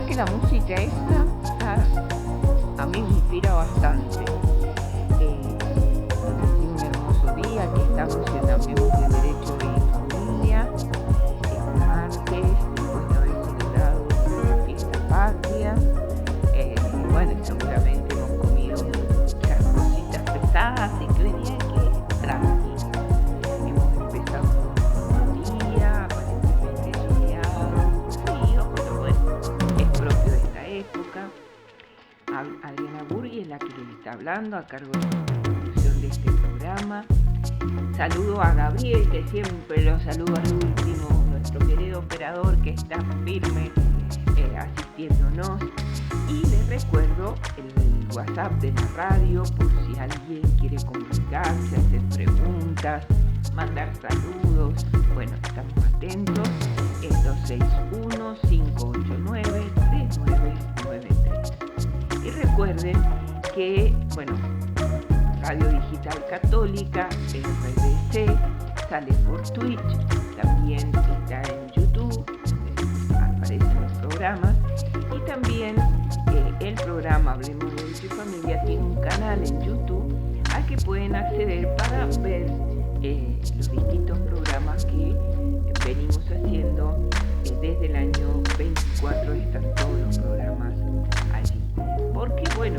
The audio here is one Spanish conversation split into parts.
Que la música esta a mí me inspira bastante. Es un hermoso día que estamos en Hablemos de Derecho y Familia, martes, después de haber celebrado la fiesta patria. Bueno, seguramente hemos comido muchas cositas pesadas y que hoy día que tranqui. Hemos empezado un día aparentemente soleado, frío, pero bueno, es propio de esta época. Adriana Burgui es la que les está hablando a cargo de la producción de este programa. Saludo a Gabriel, que siempre lo saludo al último, nuestro querido operador que está firme asistiéndonos. Y les recuerdo el WhatsApp de la radio por si alguien quiere comunicarse, hacer preguntas, mandar saludos. Bueno, estamos atentos. Es 261-589-3993. Y recuerden que, bueno, Radio Digital Católica, RDC, sale por Twitch, también está en YouTube, donde aparecen los programas, y también el programa Hablemos de Derecho y Familia tiene un canal en YouTube al que pueden acceder para ver los distintos programas que venimos haciendo desde el año 24, están todos los programas allí. Porque bueno,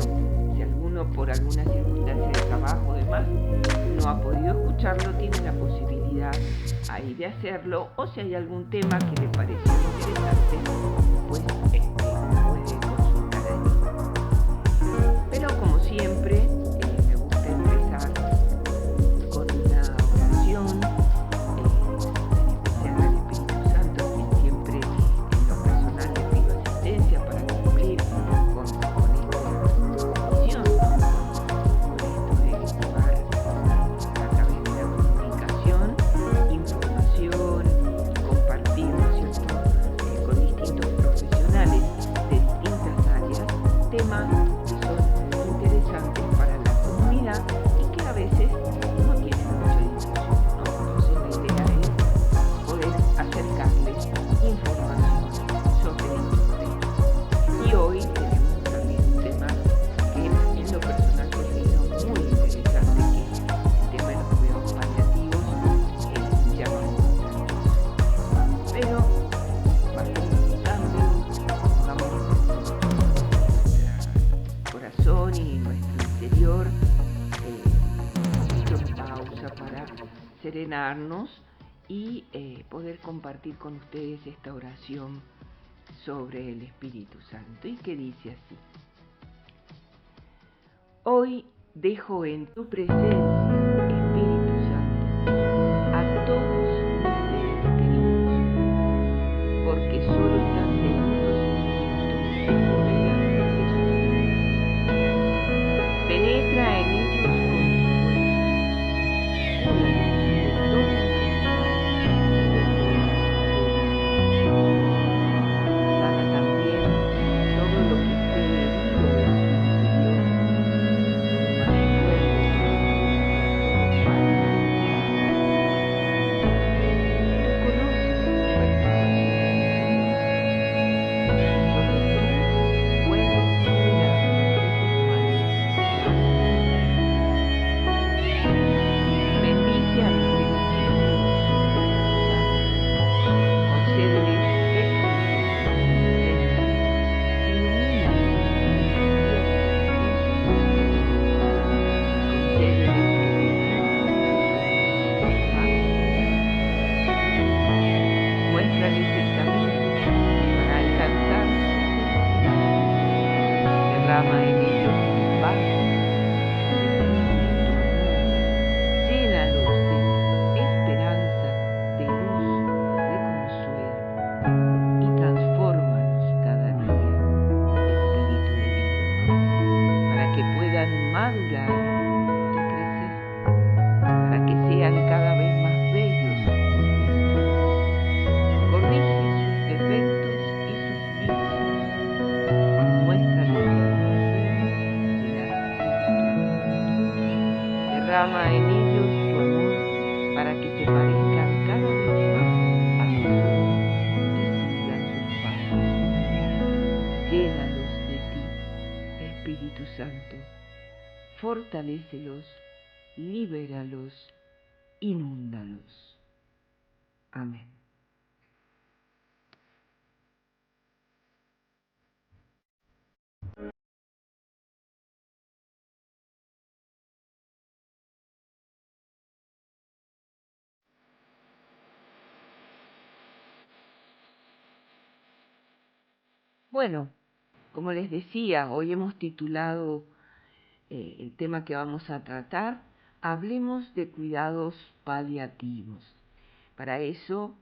si alguno por alguna circunstancia de trabajo o demás no ha podido escucharlo, tiene la posibilidad ahí de hacerlo, o si hay algún tema que le pareció interesante, pues puede consultar ahí. Pero como siempre, me gusta empezar con una oración, en especial al Espíritu Santo, a quien siempre en lo personal le pido asistencia para cumplir con esta misión, con esto de llevar a través de la comunicación información y compartir, ¿no es cierto?, con distintos profesionales de distintas áreas, temas que son interesantes para la comunidad y que a veces no tienen mucha difusión, ¿no? Entonces la idea es poder acercarles información sobre estos temas. Y hoy tenemos también un tema que en lo personal considero muy interesante, que es el tema de los cuidados paliativos, llama mucho. Pero bajemos un cambio, pongamos nuestro corazón y nuestro interior un poquito de pausa para serenarnos y poder compartir con ustedes esta oración sobre el Espíritu Santo, y que dice así: hoy dejo en tu presencia, Espíritu Santo, a todos mis seres queridos, porque solo están seguros y justos por delante de Jesús. Penetra en ellos con tu fuerza, cúralos de toda enfermedad. Sana también todo lo que esté herido en su interior, todo mal recuerdo, sean cada vez más bellos sus comienzos. Corrige sus defectos y sus vicios. Muéstrales el consuelo de la virtud. Derrama en ellos tu amor para que se parezcan cada vez más a Jesús y sigan sus pasos. Llénalos de ti, Espíritu Santo. Fortalécelos, libéralos, inúndalos. Amén. Bueno, como les decía, hoy hemos titulado el tema que vamos a tratar, Hablemos de cuidados paliativos. Para eso,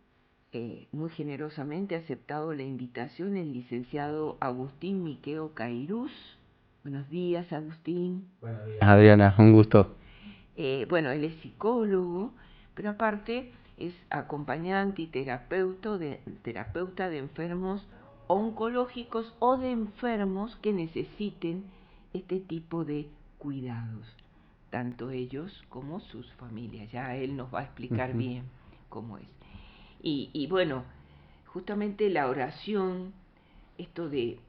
muy generosamente ha aceptado la invitación el licenciado Agustín Miqueo Cairús. Buenos días, Agustín. Buenos días, Adriana, un gusto. Bueno, él es psicólogo, pero aparte es acompañante y terapeuta de enfermos oncológicos o de enfermos que necesiten este tipo de cuidados, tanto ellos como sus familias. Ya él nos va a explicar bien cómo es. Y bueno, justamente la oración, esto de,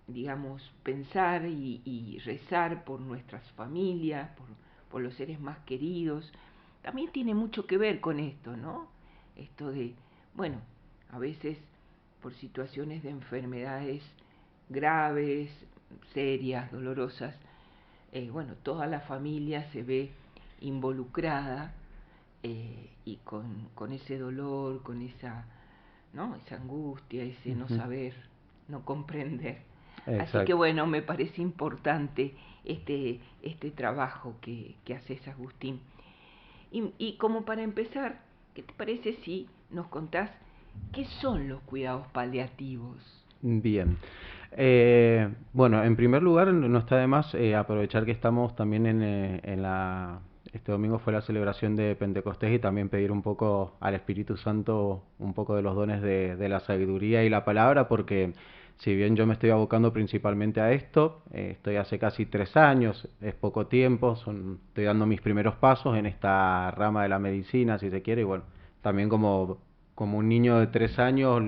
digamos, pensar y rezar por nuestras familias, por los seres más queridos, también tiene mucho que ver con esto, ¿no? Esto de, bueno, a veces por situaciones de enfermedades graves, serias, dolorosas, bueno, toda la familia se ve involucrada y con ese dolor, con esa, ¿no? Esa angustia, ese no saber, no comprender. Exacto. Así que bueno, me parece importante este trabajo que haces, Agustín. Y como para empezar, ¿qué te parece si nos contás qué son los cuidados paliativos? Bien. Bueno, en primer lugar, no está de más aprovechar que estamos también este domingo fue la celebración de Pentecostés y también pedir un poco al Espíritu Santo un poco de los dones de la sabiduría y la palabra, porque si bien yo me estoy abocando principalmente a esto, estoy hace casi 3 años, es poco tiempo, estoy dando mis primeros pasos en esta rama de la medicina, si se quiere, y bueno, también como un niño de 3 años,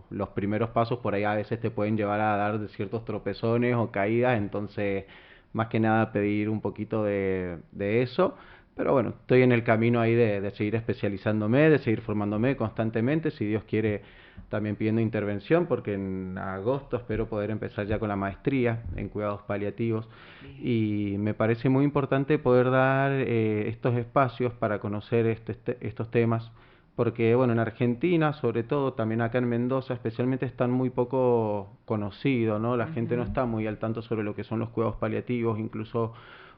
los primeros pasos por ahí a veces te pueden llevar a dar ciertos tropezones o caídas, entonces más que nada pedir un poquito de eso, pero bueno, estoy en el camino ahí de seguir especializándome, de seguir formándome constantemente, si Dios quiere también pidiendo intervención, porque en agosto espero poder empezar ya con la maestría en cuidados paliativos, y me parece muy importante poder dar estos espacios para conocer estos temas, porque bueno, en Argentina, sobre todo, también acá en Mendoza, especialmente están muy poco conocidos, ¿no? La gente no está muy al tanto sobre lo que son los cuidados paliativos, incluso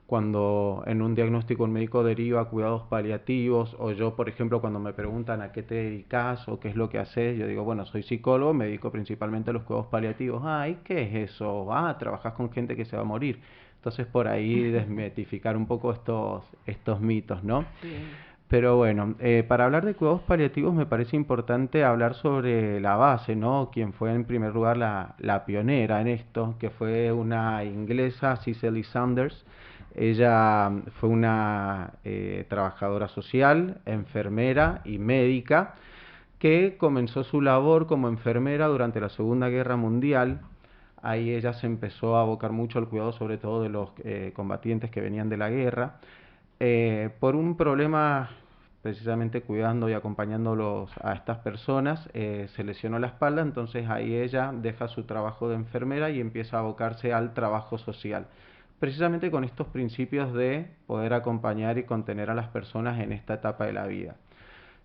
cuando en un diagnóstico un médico deriva cuidados paliativos, o yo, por ejemplo, cuando me preguntan a qué te dedicas o qué es lo que haces, yo digo, bueno, soy psicólogo, me dedico principalmente a los cuidados paliativos. ¿Y qué es eso? Trabajas con gente que se va a morir. Entonces, por ahí desmitificar un poco estos mitos, ¿no? Sí. Pero bueno, para hablar de cuidados paliativos me parece importante hablar sobre la base, ¿no? Quien fue en primer lugar la pionera en esto, que fue una inglesa, Cicely Saunders. Ella fue una trabajadora social, enfermera y médica, que comenzó su labor como enfermera durante la Segunda Guerra Mundial. Ahí ella se empezó a abocar mucho al cuidado sobre todo de los combatientes que venían de la guerra. Por un problema, precisamente cuidando y acompañándolos a estas personas, se lesionó la espalda, entonces ahí ella deja su trabajo de enfermera y empieza a abocarse al trabajo social, precisamente con estos principios de poder acompañar y contener a las personas en esta etapa de la vida.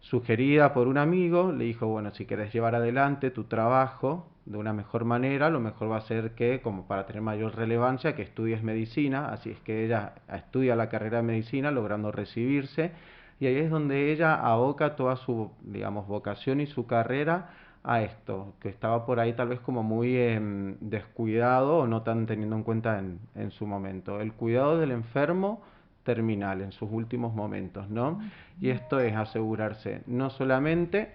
Sugerida por un amigo, le dijo, bueno, si querés llevar adelante tu trabajo de una mejor manera, lo mejor va a ser que, como para tener mayor relevancia, que estudies medicina. Así es que ella estudia la carrera de medicina, logrando recibirse, y ahí es donde ella aboca toda su, digamos, vocación y su carrera a esto, que estaba por ahí tal vez como muy descuidado o no tan teniendo en cuenta en su momento. El cuidado del enfermo terminal, en sus últimos momentos, ¿no? Y esto es asegurarse no solamente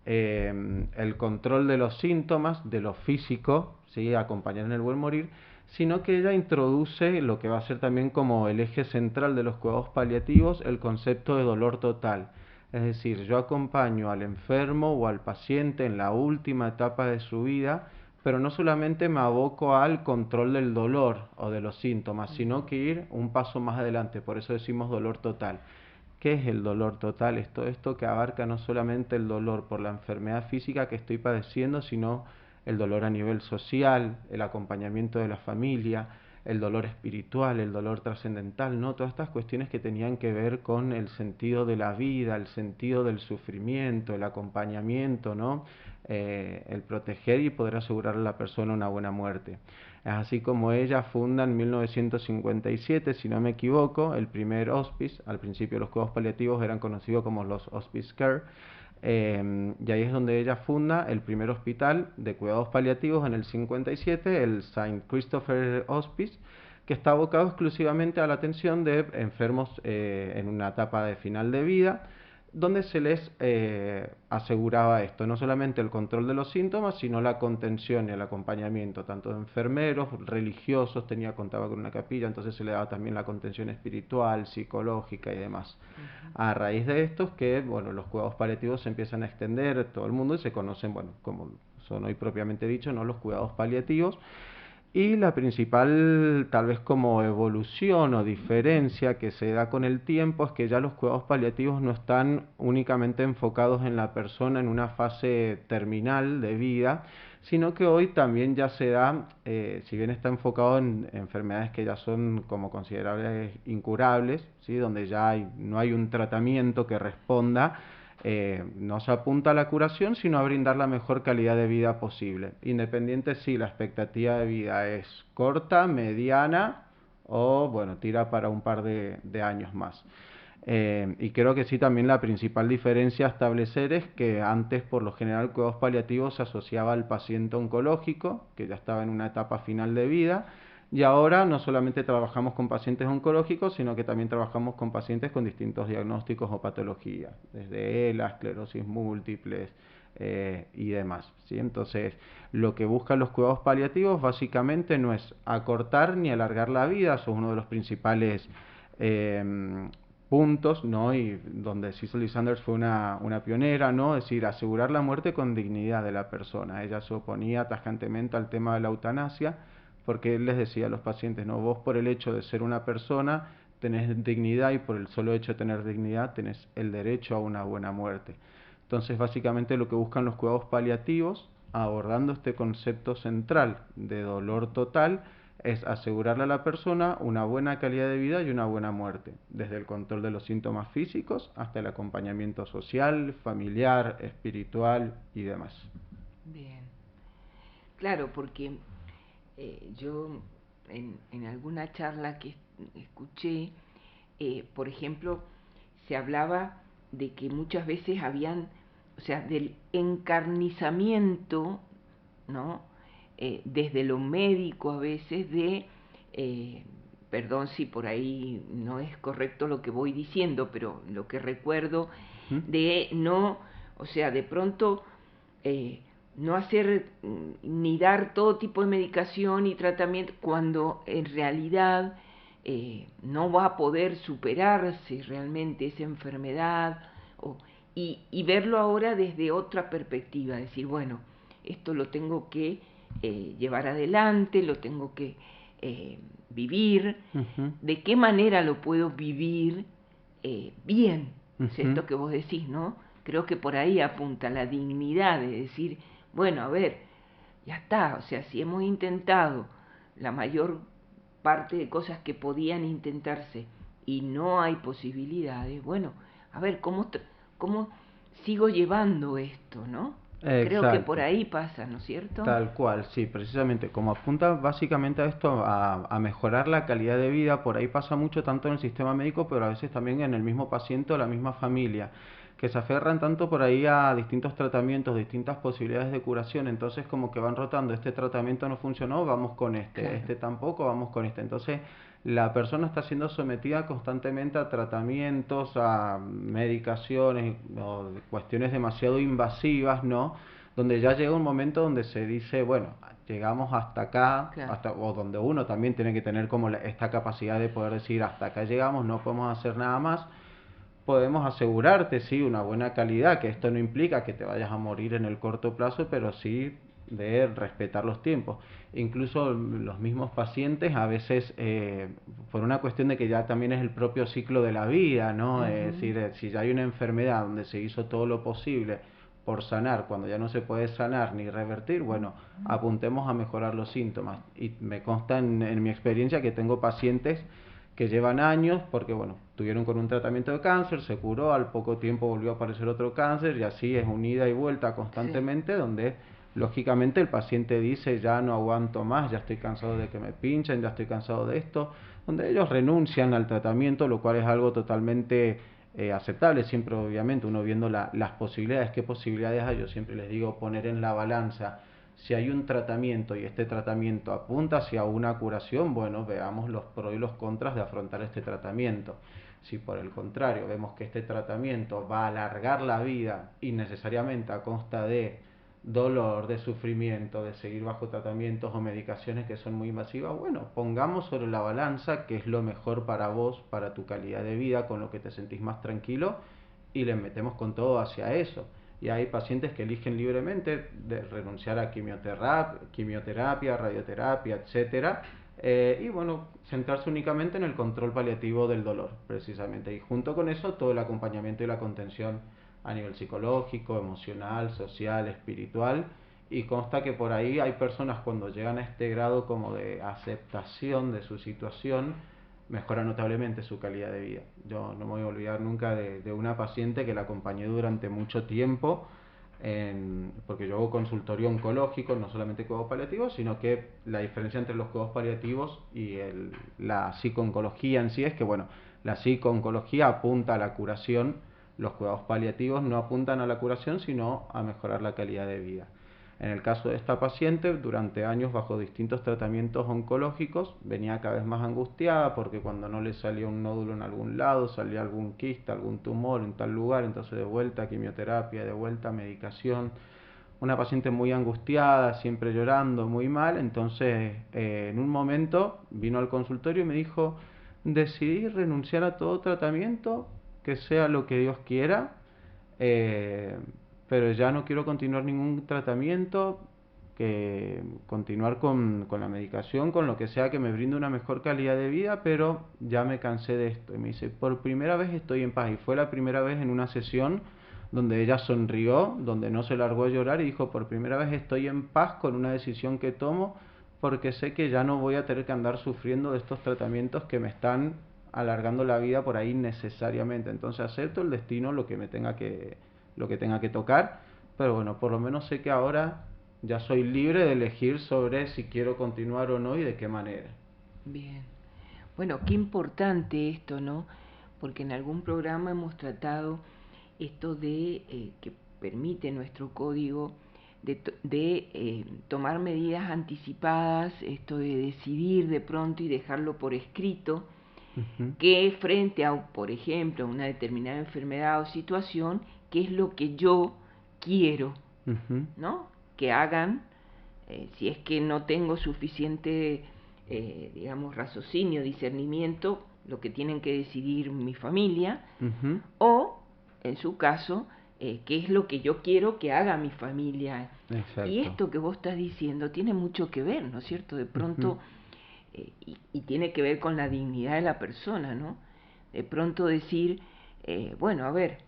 el control de los síntomas, de lo físico, ¿sí? Acompañar en el buen morir, sino que ella introduce lo que va a ser también como el eje central de los cuidados paliativos, el concepto de dolor total. Es decir, yo acompaño al enfermo o al paciente en la última etapa de su vida, pero no solamente me aboco al control del dolor o de los síntomas, sino que ir un paso más adelante, por eso decimos dolor total. ¿Qué es el dolor total? Es todo esto que abarca no solamente el dolor por la enfermedad física que estoy padeciendo, sino el dolor a nivel social, el acompañamiento de la familia, el dolor espiritual, el dolor trascendental, ¿no? Todas estas cuestiones que tenían que ver con el sentido de la vida, el sentido del sufrimiento, el acompañamiento, ¿no? El proteger y poder asegurarle a la persona una buena muerte. Es así como ella funda en 1957, si no me equivoco, el primer hospice. Al principio los cuidados paliativos eran conocidos como los hospice care, y ahí es donde ella funda el primer hospital de cuidados paliativos en el 57, el Saint Christopher Hospice, que está abocado exclusivamente a la atención de enfermos en una etapa de final de vida, donde se les aseguraba esto, no solamente el control de los síntomas, sino la contención y el acompañamiento, tanto de enfermeros, religiosos, contaba con una capilla, entonces se le daba también la contención espiritual, psicológica y demás. A raíz de esto que, bueno, los cuidados paliativos se empiezan a extender todo el mundo y se conocen, bueno, como son hoy propiamente dicho, ¿no? Los cuidados paliativos. Y la principal, tal vez como evolución o diferencia que se da con el tiempo es que ya los cuidados paliativos no están únicamente enfocados en la persona en una fase terminal de vida, sino que hoy también ya se da, si bien está enfocado en enfermedades que ya son como considerables incurables, ¿sí? Donde ya no hay un tratamiento que responda, no se apunta a la curación, sino a brindar la mejor calidad de vida posible, independiente si la expectativa de vida es corta, mediana o, bueno, tira para un par de años más. Y creo que sí, también la principal diferencia a establecer es que antes, por lo general, cuidados paliativos se asociaba al paciente oncológico, que ya estaba en una etapa final de vida, y ahora no solamente trabajamos con pacientes oncológicos, sino que también trabajamos con pacientes con distintos diagnósticos o patologías, desde ELA, esclerosis múltiples y demás, ¿sí? Entonces, lo que buscan los cuidados paliativos básicamente no es acortar ni alargar la vida, eso es uno de los principales puntos, ¿no? Y donde Cicely Saunders fue una pionera, ¿no? Es decir, asegurar la muerte con dignidad de la persona. Ella se oponía tajantemente al tema de la eutanasia, porque él les decía a los pacientes, no, vos por el hecho de ser una persona tenés dignidad y por el solo hecho de tener dignidad tenés el derecho a una buena muerte. Entonces, básicamente lo que buscan los cuidados paliativos, abordando este concepto central de dolor total, es asegurarle a la persona una buena calidad de vida y una buena muerte, desde el control de los síntomas físicos hasta el acompañamiento social, familiar, espiritual y demás. Bien, claro, porque yo en alguna charla que escuché, por ejemplo, se hablaba de que muchas veces habían, o sea, del encarnizamiento, ¿no? Desde lo médico a veces de, perdón si por ahí no es correcto lo que voy diciendo, pero lo que recuerdo de no, o sea, de pronto no hacer ni dar todo tipo de medicación y tratamiento cuando en realidad no va a poder superarse realmente esa enfermedad, y verlo ahora desde otra perspectiva, decir, bueno, esto lo tengo que llevar adelante, lo tengo que vivir, de qué manera lo puedo vivir bien, es esto que vos decís, ¿no? Creo que por ahí apunta la dignidad de decir, bueno, a ver, ya está, o sea, si hemos intentado la mayor parte de cosas que podían intentarse y no hay posibilidades, bueno, a ver, ¿cómo sigo llevando esto, no? Exacto. Creo que por ahí pasa, ¿no es cierto? Tal cual, sí, precisamente, como apunta básicamente a esto, a mejorar la calidad de vida, por ahí pasa mucho tanto en el sistema médico, pero a veces también en el mismo paciente o la misma familia, que se aferran tanto por ahí a distintos tratamientos, distintas posibilidades de curación, entonces como que van rotando, este tratamiento no funcionó, vamos con este, claro. Este tampoco, vamos con este, entonces la persona está siendo sometida constantemente a tratamientos, a medicaciones o cuestiones demasiado invasivas, ¿no? Donde ya llega un momento donde se dice, bueno, llegamos hasta acá, Claro. o donde uno también tiene que tener como esta capacidad de poder decir, hasta acá llegamos, no podemos hacer nada más. Podemos asegurarte, sí, una buena calidad, que esto no implica que te vayas a morir en el corto plazo, pero sí de respetar los tiempos. Incluso los mismos pacientes a veces, por una cuestión de que ya también es el propio ciclo de la vida, ¿no? Es decir, si ya hay una enfermedad donde se hizo todo lo posible por sanar, cuando ya no se puede sanar ni revertir, bueno, apuntemos a mejorar los síntomas. Y me consta en mi experiencia que tengo pacientes que llevan años porque, bueno, tuvieron con un tratamiento de cáncer, se curó, al poco tiempo volvió a aparecer otro cáncer y así es un ida y vuelta constantemente, sí, donde lógicamente el paciente dice, ya no aguanto más, ya estoy cansado de que me pinchen, ya estoy cansado de esto, donde ellos renuncian al tratamiento, lo cual es algo totalmente aceptable, siempre obviamente uno viendo las posibilidades, qué posibilidades hay, yo siempre les digo poner en la balanza. Si hay un tratamiento y este tratamiento apunta hacia una curación, bueno, veamos los pros y los contras de afrontar este tratamiento. Si por el contrario vemos que este tratamiento va a alargar la vida innecesariamente a costa de dolor, de sufrimiento, de seguir bajo tratamientos o medicaciones que son muy invasivas, bueno, pongamos sobre la balanza qué es lo mejor para vos, para tu calidad de vida, con lo que te sentís más tranquilo y le metemos con todo hacia eso. Y hay pacientes que eligen libremente de renunciar a quimioterapia, radioterapia, etcétera, y bueno, centrarse únicamente en el control paliativo del dolor, precisamente. Y junto con eso, todo el acompañamiento y la contención a nivel psicológico, emocional, social, espiritual. Y consta que por ahí hay personas cuando llegan a este grado como de aceptación de su situación, mejora notablemente su calidad de vida. Yo no me voy a olvidar nunca de una paciente que la acompañé durante mucho tiempo, porque yo hago consultorio oncológico, no solamente cuidados paliativos, sino que la diferencia entre los cuidados paliativos y la psico-oncología en sí es que, bueno, la psico-oncología apunta a la curación, los cuidados paliativos no apuntan a la curación, sino a mejorar la calidad de vida. En el caso de esta paciente, durante años bajo distintos tratamientos oncológicos, venía cada vez más angustiada porque cuando no le salía un nódulo en algún lado, salía algún quiste, algún tumor en tal lugar, entonces de vuelta a quimioterapia, de vuelta a medicación. Una paciente muy angustiada, siempre llorando, muy mal, entonces en un momento vino al consultorio y me dijo, decidí renunciar a todo tratamiento, que sea lo que Dios quiera, eh, pero ya no quiero continuar ningún tratamiento, que continuar con la medicación, con lo que sea que me brinde una mejor calidad de vida, pero ya me cansé de esto. Y me dice, por primera vez estoy en paz. Y fue la primera vez en una sesión donde ella sonrió, donde no se largó a llorar y dijo, por primera vez estoy en paz con una decisión que tomo, porque sé que ya no voy a tener que andar sufriendo de estos tratamientos que me están alargando la vida por ahí necesariamente. Entonces acepto el destino, lo que tenga que tocar, pero bueno, por lo menos sé que ahora ya soy libre de elegir sobre si quiero continuar o no y de qué manera. Bien. Bueno, qué importante esto, ¿no? Porque en algún programa hemos tratado esto de que permite nuestro código de tomar medidas anticipadas, esto de decidir de pronto y dejarlo por escrito, que frente a, por ejemplo, una determinada enfermedad o situación, qué es lo que yo quiero, ¿no? Que hagan, si es que no tengo suficiente, digamos, raciocinio, discernimiento, lo que tienen que decidir mi familia, o, en su caso, qué es lo que yo quiero que haga mi familia. Exacto. Y esto que vos estás diciendo tiene mucho que ver, ¿no es cierto? De pronto, y tiene que ver con la dignidad de la persona, ¿no? De pronto decir, bueno, a ver,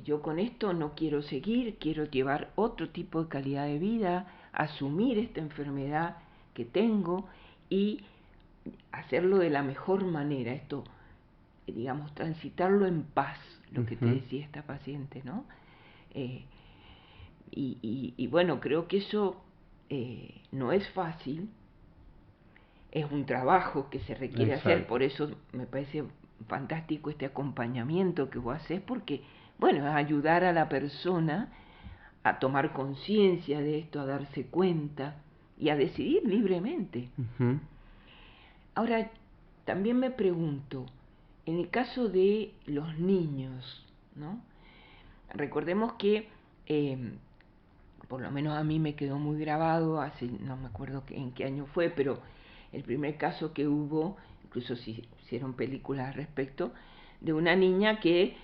yo con esto no quiero seguir, quiero llevar otro tipo de calidad de vida, asumir esta enfermedad que tengo y hacerlo de la mejor manera, esto, digamos, transitarlo en paz, lo que te decía esta paciente, ¿no? Y bueno, creo que eso no es fácil, es un trabajo que se requiere hacer, por eso me parece fantástico este acompañamiento que vos haces, porque, bueno, es ayudar a la persona a tomar conciencia de esto, a darse cuenta y a decidir libremente. Ahora, también me pregunto, en el caso de los niños, ¿no? Recordemos que, por lo menos a mí me quedó muy grabado, hace, no me acuerdo en qué año fue, pero el primer caso que hubo, incluso si hicieron películas al respecto, de una niña que,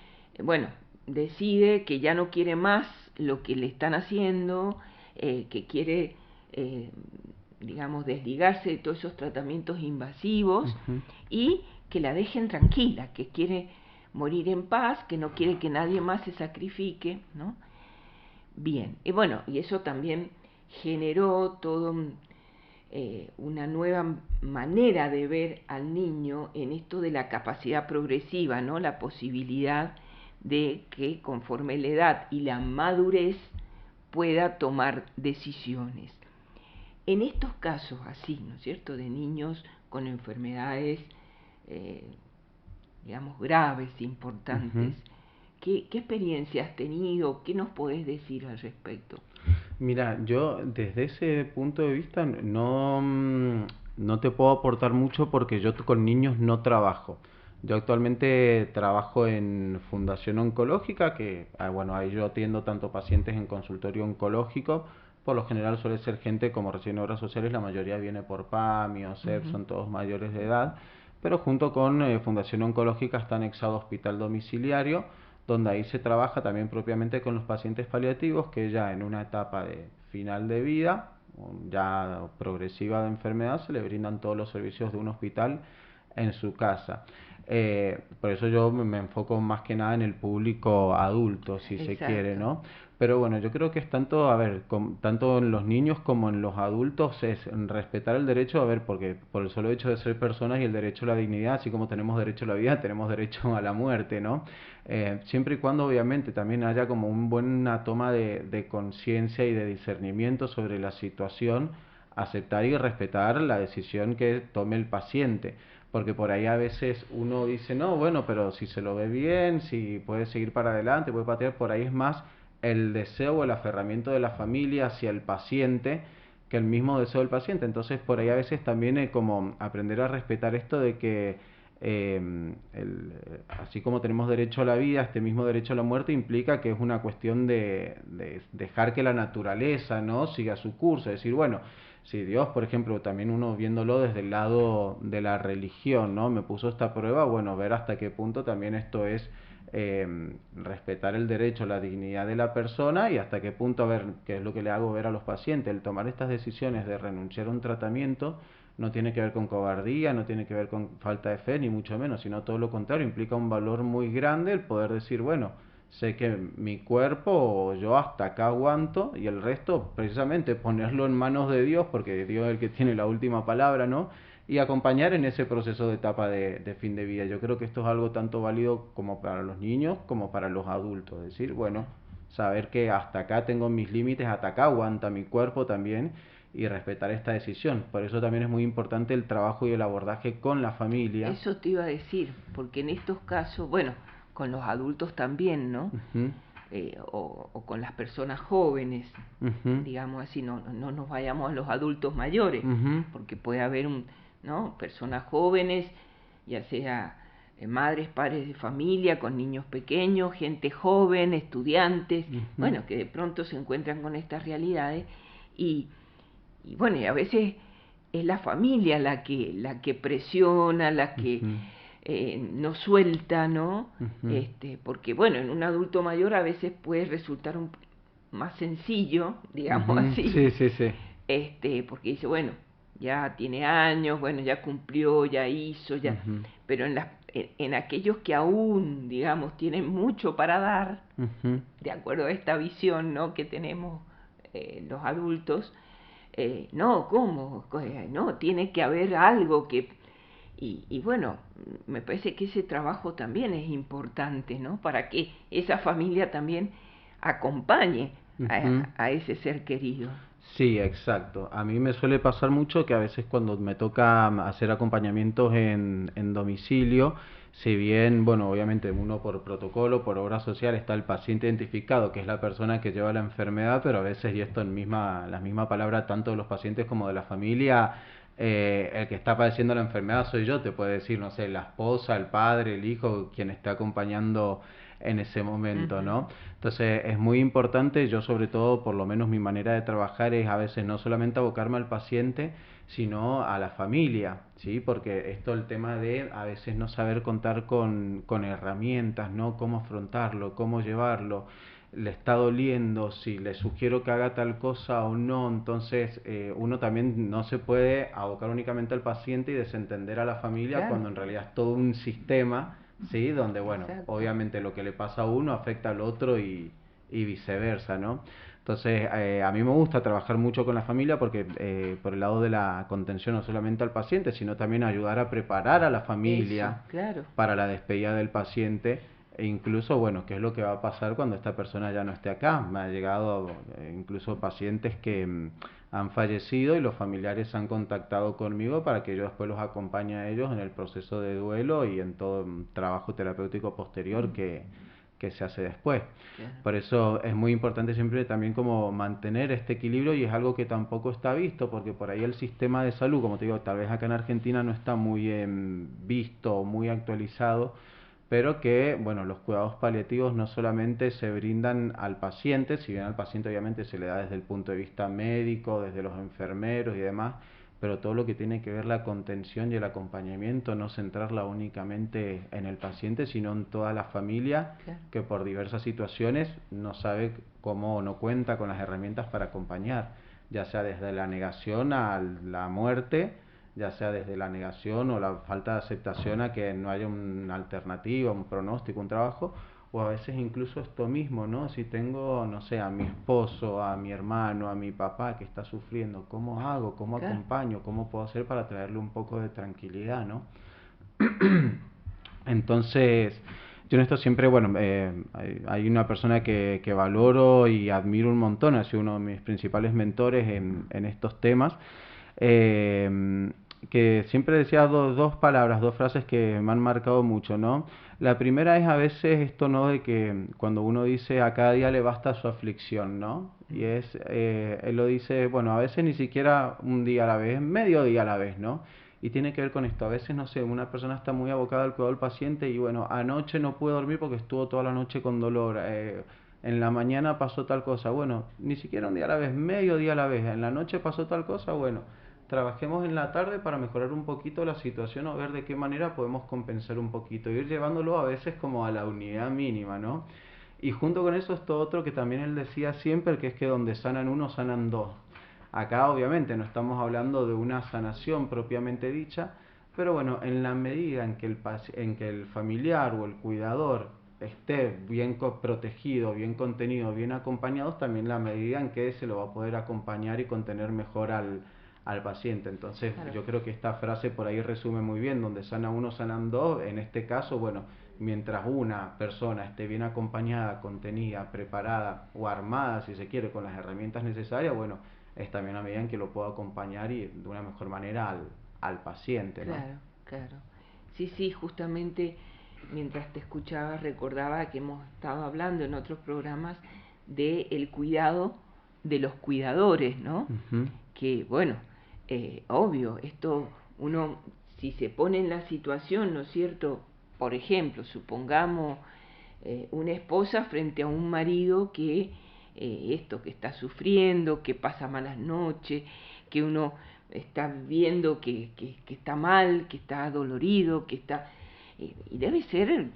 bueno, decide que ya no quiere más lo que le están haciendo, que quiere, digamos, desligarse de todos esos tratamientos invasivos Ujú. y que la dejen tranquila, que quiere morir en paz, que no quiere que nadie más se sacrifique, ¿no? Bien, y bueno, y eso también generó todo una nueva manera de ver al niño en esto de la capacidad progresiva, ¿no? La posibilidad de que conforme la edad y la madurez pueda tomar decisiones. En estos casos así, ¿no es cierto?, de niños con enfermedades, eh, digamos, graves, importantes, Ujú. ¿qué experiencia has tenido? ¿Qué nos podés decir al respecto? Mira, yo desde ese punto de vista no, no te puedo aportar mucho porque yo con niños no trabajo. Yo actualmente trabajo en Fundación Oncológica, que bueno, ahí yo atiendo tanto pacientes en consultorio oncológico, por lo general suele ser gente como recién obras sociales, la mayoría viene por PAMI o CEP, Ujú. son todos mayores de edad, pero junto con Fundación Oncológica está anexado Hospital Domiciliario, donde ahí se trabaja también propiamente con los pacientes paliativos que ya en una etapa de final de vida, ya progresiva de enfermedad, se le brindan todos los servicios de un hospital en su casa. Por eso yo me enfoco más que nada en el público adulto, si se quiere, Exacto. ¿no? Pero bueno, yo creo que es tanto, a ver, tanto en los niños como en los adultos es respetar el derecho, a ver, porque por el solo hecho de ser personas y el derecho a la dignidad, así como tenemos derecho a la vida, tenemos derecho a la muerte, ¿no? Siempre y cuando obviamente también haya como una buena toma de conciencia y de discernimiento sobre la situación, aceptar y respetar la decisión que tome el paciente. Porque por ahí a veces uno dice, no, bueno, pero si se lo ve bien, si puede seguir para adelante, puede patear, por ahí es más el deseo o el aferramiento de la familia hacia el paciente que el mismo deseo del paciente. Entonces por ahí a veces también es como aprender a respetar esto de que así como tenemos derecho a la vida, este mismo derecho a la muerte implica que es una cuestión de dejar que la naturaleza, ¿no?, siga su curso. Es decir, bueno, si Dios, por ejemplo, también uno viéndolo desde el lado de la religión, ¿no?, me puso esta prueba, bueno, ver hasta qué punto también esto es respetar el derecho, la dignidad de la persona, y hasta qué punto, a ver, qué es lo que le hago ver a los pacientes, el tomar estas decisiones de renunciar a un tratamiento no tiene que ver con cobardía, no tiene que ver con falta de fe, ni mucho menos, sino todo lo contrario, implica un valor muy grande el poder decir, bueno, sé que mi cuerpo, yo hasta acá aguanto, y el resto precisamente ponerlo en manos de Dios, porque Dios es el que tiene la última palabra, ¿no? Y acompañar en ese proceso de etapa de fin de vida. Yo creo que esto es algo tanto válido como para los niños como para los adultos. Es decir, bueno, saber que hasta acá tengo mis límites, hasta acá aguanta mi cuerpo también, y respetar esta decisión. Por eso también es muy importante el trabajo y el abordaje con la familia. Eso te iba a decir, porque en estos casos, bueno, con los adultos también, ¿no? Ujú, O con las personas jóvenes, ujú, digamos así, no nos vayamos a los adultos mayores, ujú, porque puede haber ¿no?, personas jóvenes, ya sea madres, padres de familia, con niños pequeños, gente joven, estudiantes, ujú, bueno, que de pronto se encuentran con estas realidades y, y bueno, y a veces es la familia la que presiona, la que ujú, no suelta, ¿no? ujú. Porque bueno, en un adulto mayor a veces puede resultar más sencillo, digamos Ujú, así, sí, sí, sí. porque dice, bueno, ya tiene años, bueno, ya cumplió, ya hizo, ya, Ujú, pero en aquellos que aún, digamos, tienen mucho para dar, ujú. de acuerdo a esta visión, ¿no?, que tenemos los adultos, no, ¿cómo? No, tiene que haber algo que... Y bueno, me parece que ese trabajo también es importante, ¿no? Para que esa familia también acompañe Ujú. a ese ser querido. Sí, exacto. A mí me suele pasar mucho que a veces cuando me toca hacer acompañamientos en domicilio, si bien, bueno, obviamente uno por protocolo, por obra social está el paciente identificado, que es la persona que lleva la enfermedad, pero a veces, y esto en la misma palabra, tanto de los pacientes como de la familia, el que está padeciendo la enfermedad soy yo, te puede decir, no sé, la esposa, el padre, el hijo, quien está acompañando en ese momento, Ujú. ¿no? Entonces es muy importante, yo sobre todo, por lo menos mi manera de trabajar es a veces no solamente abocarme al paciente, sino a la familia, ¿sí? Porque esto el tema de a veces no saber contar con herramientas, ¿no? Cómo afrontarlo, cómo llevarlo, le está doliendo, si le sugiero que haga tal cosa o no, entonces uno también no se puede abocar únicamente al paciente y desentender a la familia Claro, cuando en realidad es todo un sistema, ¿sí? Donde, bueno, exacto. obviamente lo que le pasa a uno afecta al otro y viceversa, ¿no? Entonces, a mí me gusta trabajar mucho con la familia porque por el lado de la contención no solamente al paciente, sino también ayudar a preparar a la Eso, familia claro. para la despedida del paciente e incluso, bueno, qué es lo que va a pasar cuando esta persona ya no esté acá. Me ha llegado incluso pacientes que han fallecido y los familiares han contactado conmigo para que yo después los acompañe a ellos en el proceso de duelo y en todo trabajo terapéutico posterior que se hace después. Claro. Por eso es muy importante siempre también como mantener este equilibrio y es algo que tampoco está visto porque por ahí el sistema de salud, como te digo, tal vez acá en Argentina no está muy visto o muy actualizado, pero que, bueno, los cuidados paliativos no solamente se brindan al paciente, si bien al paciente obviamente se le da desde el punto de vista médico, desde los enfermeros y demás, pero todo lo que tiene que ver la contención y el acompañamiento, no centrarla únicamente en el paciente, sino en toda la familia Claro. que por diversas situaciones no sabe cómo o no cuenta con las herramientas para acompañar, ya sea desde la negación a la muerte, ya sea desde la negación o la falta de aceptación a que no haya una alternativa, un pronóstico, un trabajo, o a veces incluso esto mismo, ¿no? Si tengo, no sé, a mi esposo, a mi hermano, a mi papá que está sufriendo, ¿cómo hago? ¿Cómo Claro. acompaño? ¿Cómo puedo hacer para traerle un poco de tranquilidad, ¿no? Entonces, yo en esto siempre, bueno, hay una persona que valoro y admiro un montón, ha sido uno de mis principales mentores en estos temas, eh, que siempre decía dos palabras, dos frases que me han marcado mucho, ¿no? La primera es a veces esto, ¿no? De que cuando uno dice a cada día le basta su aflicción, ¿no? Y Mm. es, él lo dice, bueno, a veces ni siquiera un día a la vez, medio día a la vez, ¿no? Y tiene que ver con esto. A veces, no sé, una persona está muy abocada al cuidado del paciente y bueno, anoche no pude dormir porque estuvo toda la noche con dolor. En la mañana pasó tal cosa. Bueno, ni siquiera un día a la vez, medio día a la vez. En la noche pasó tal cosa. Bueno, trabajemos en la tarde para mejorar un poquito la situación o ver de qué manera podemos compensar un poquito. Ir llevándolo a veces como a la unidad mínima, ¿no? Y junto con eso esto otro que también él decía siempre, que es que donde sanan uno, sanan dos. Acá obviamente no estamos hablando de una sanación propiamente dicha, pero bueno, en la medida en que en que el familiar o el cuidador esté bien protegido, bien contenido, bien acompañado, también la medida en que se lo va a poder acompañar y contener mejor al paciente. Entonces Claro. yo creo que esta frase por ahí resume muy bien, donde sana uno, sanan dos. En este caso, bueno, mientras una persona esté bien acompañada, contenida, preparada o armada, si se quiere, con las herramientas necesarias, bueno, es también a medida en que lo puedo acompañar y de una mejor manera al paciente, ¿no? Claro, claro. Sí, sí, justamente mientras te escuchaba recordaba que hemos estado hablando en otros programas de el cuidado de los cuidadores, ¿no? Ujú. Que bueno, obvio, esto uno si se pone en la situación, ¿no es cierto? Por ejemplo, supongamos una esposa frente a un marido que esto, que está sufriendo, que pasa malas noches, que uno está viendo que está mal, que está dolorido, que está... y debe ser,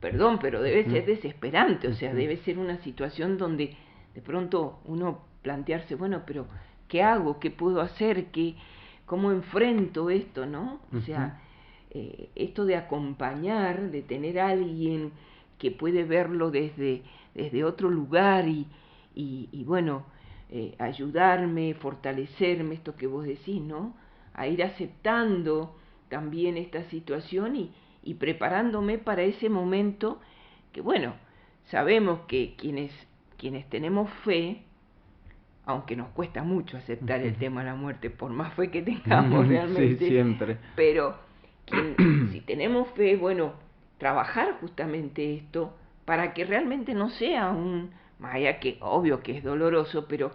perdón, pero debe Ujú. ser desesperante, o sea, Ujú. debe ser una situación donde de pronto uno plantearse, bueno, pero ¿qué hago? ¿Qué puedo hacer? ¿Cómo enfrento esto? ¿No? O Ujú. sea, esto de acompañar, de tener a alguien que puede verlo desde otro lugar y bueno, ayudarme, fortalecerme, esto que vos decís, ¿no? A ir aceptando también esta situación y preparándome para ese momento que, bueno, sabemos que quienes tenemos fe, aunque nos cuesta mucho aceptar el tema de la muerte, por más fe que tengamos Ujú. Sí, realmente, siempre. pero si tenemos fe, bueno, trabajar justamente esto para que realmente no sea más allá que obvio que es doloroso, pero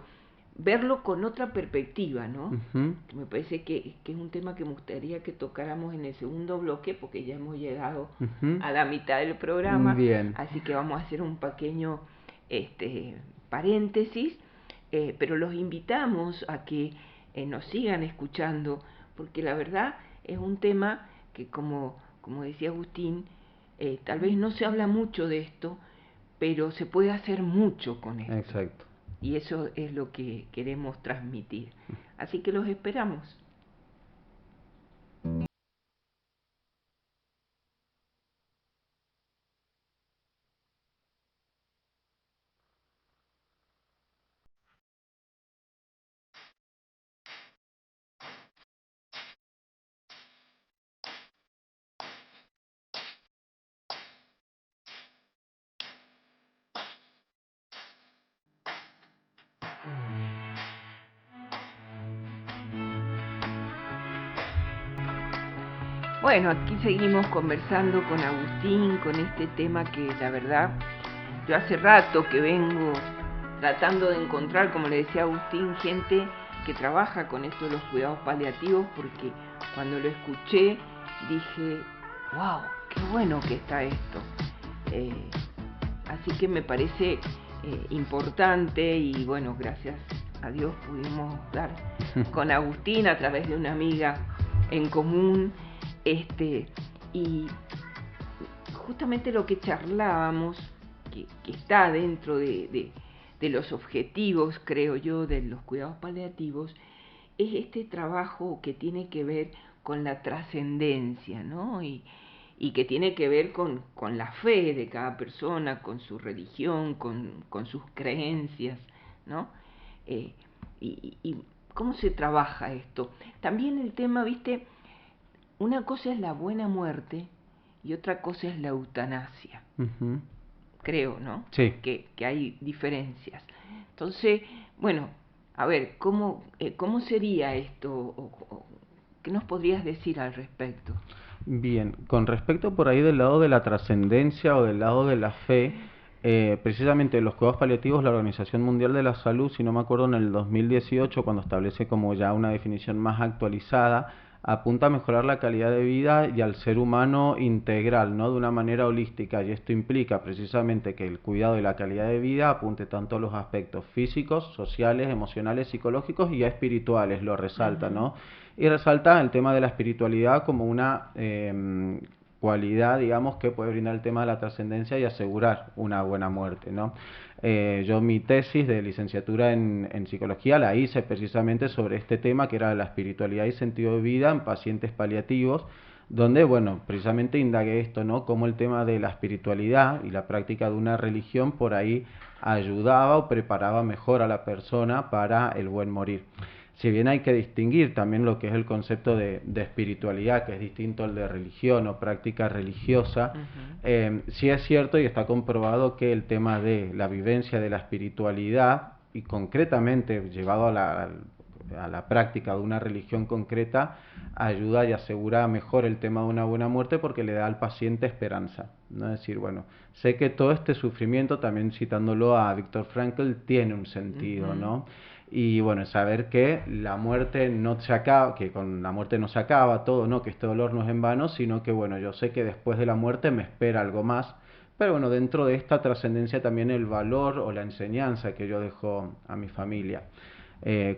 verlo con otra perspectiva, ¿no? Ujú. Me parece que es un tema que me gustaría que tocáramos en el segundo bloque, porque ya hemos llegado Ujú. a la mitad del programa, Bien. así que vamos a hacer un pequeño paréntesis, pero los invitamos a que nos sigan escuchando, porque la verdad es un tema que, como decía Agustín, tal vez no se habla mucho de esto, pero se puede hacer mucho con esto. Exacto. Y eso es lo que queremos transmitir. Así que los esperamos. Bueno, aquí seguimos conversando con Agustín, con este tema que la verdad yo hace rato que vengo tratando de encontrar, como le decía Agustín, gente que trabaja con esto de los cuidados paliativos, porque cuando lo escuché dije, wow, qué bueno que está esto. Así que me parece importante y bueno, gracias a Dios pudimos dar con Agustín a través de una amiga en común, y justamente lo que charlábamos, que está dentro de los objetivos, creo yo, de los cuidados paliativos, es este trabajo que tiene que ver con la trascendencia, ¿no? Y que tiene que ver con la fe de cada persona, con su religión, con sus creencias, ¿no? Y cómo se trabaja esto. También el tema, viste, una cosa es la buena muerte y otra cosa es la eutanasia. Ujú. Creo, ¿no? Sí. Que hay diferencias. Entonces, bueno, a ver, ¿cómo sería esto? ¿Qué nos podrías decir al respecto? Bien, con respecto por ahí del lado de la trascendencia o del lado de la fe, precisamente los cuidados paliativos, la Organización Mundial de la Salud, si no me acuerdo, en el 2018, cuando establece como ya una definición más actualizada, apunta a mejorar la calidad de vida y al ser humano integral, ¿no? De una manera holística, y esto implica precisamente que el cuidado y la calidad de vida apunte tanto a los aspectos físicos, sociales, emocionales, psicológicos y espirituales, lo resalta, ¿no? Y resalta el tema de la espiritualidad como una cualidad, digamos, que puede brindar el tema de la trascendencia y asegurar una buena muerte, ¿no? Yo mi tesis de licenciatura en psicología la hice precisamente sobre este tema, que era la espiritualidad y sentido de vida en pacientes paliativos, donde, bueno, precisamente indagué esto, ¿no? Cómo el tema de la espiritualidad y la práctica de una religión por ahí ayudaba o preparaba mejor a la persona para el buen morir. Si bien hay que distinguir también lo que es el concepto de espiritualidad, que es distinto al de religión o práctica religiosa, sí es cierto y está comprobado que el tema de la vivencia de la espiritualidad y concretamente llevado a la práctica de una religión concreta, ayuda y asegura mejor el tema de una buena muerte porque le da al paciente esperanza, ¿no? Es decir, bueno, sé que todo este sufrimiento, también citándolo a Viktor Frankl, tiene un sentido, ¿no? Y bueno, saber que la muerte no se acaba, que con la muerte no se acaba todo, ¿no? Que este dolor no es en vano, sino que bueno, yo sé que después de la muerte me espera algo más, pero bueno, dentro de esta trascendencia también el valor o la enseñanza que yo dejo a mi familia.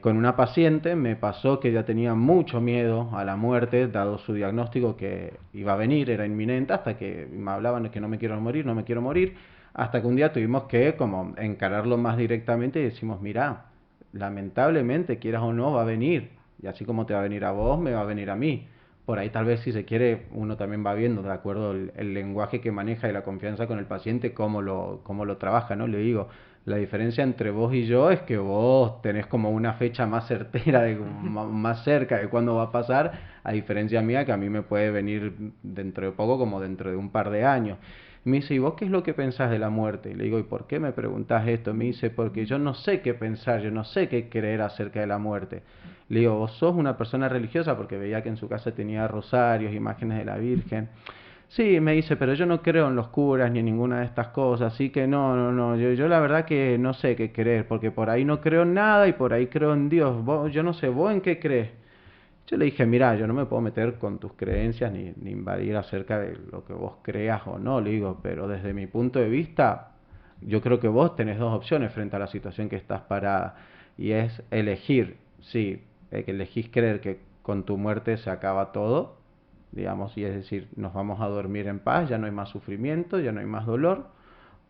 Con una paciente me pasó que ella tenía mucho miedo a la muerte, dado su diagnóstico que iba a venir, era inminente, hasta que me hablaban de que no me quiero morir, no me quiero morir, hasta que un día tuvimos que como encararlo más directamente y decimos, mira, lamentablemente, quieras o no, va a venir, y así como te va a venir a vos, me va a venir a mí. Por ahí tal vez si se quiere, uno también va viendo, de acuerdo el lenguaje que maneja y la confianza con el paciente, cómo lo trabaja, ¿no? Le digo, la diferencia entre vos y yo es que vos tenés como una fecha más certera, más cerca de cuándo va a pasar, a diferencia mía que a mí me puede venir dentro de poco como dentro de un par de años. Me dice, ¿y vos qué es lo que pensás de la muerte? Y le digo, ¿y por qué me preguntás esto? Me dice, porque yo no sé qué pensar, yo no sé qué creer acerca de la muerte. Le digo, ¿vos sos una persona religiosa? Porque veía que en su casa tenía rosarios, imágenes de la Virgen. Sí, me dice, pero yo no creo en los curas ni en ninguna de estas cosas, así que no, yo la verdad que no sé qué creer, porque por ahí no creo en nada y por ahí creo en Dios. Yo no sé, ¿vos en qué crees? Yo le dije, mira, yo no me puedo meter con tus creencias ni invadir acerca de lo que vos creas o no, le digo, pero desde mi punto de vista, yo creo que vos tenés dos opciones frente a la situación que estás parada, y es elegir, sí, que elegís creer que con tu muerte se acaba todo, digamos, y es decir, nos vamos a dormir en paz, ya no hay más sufrimiento, ya no hay más dolor,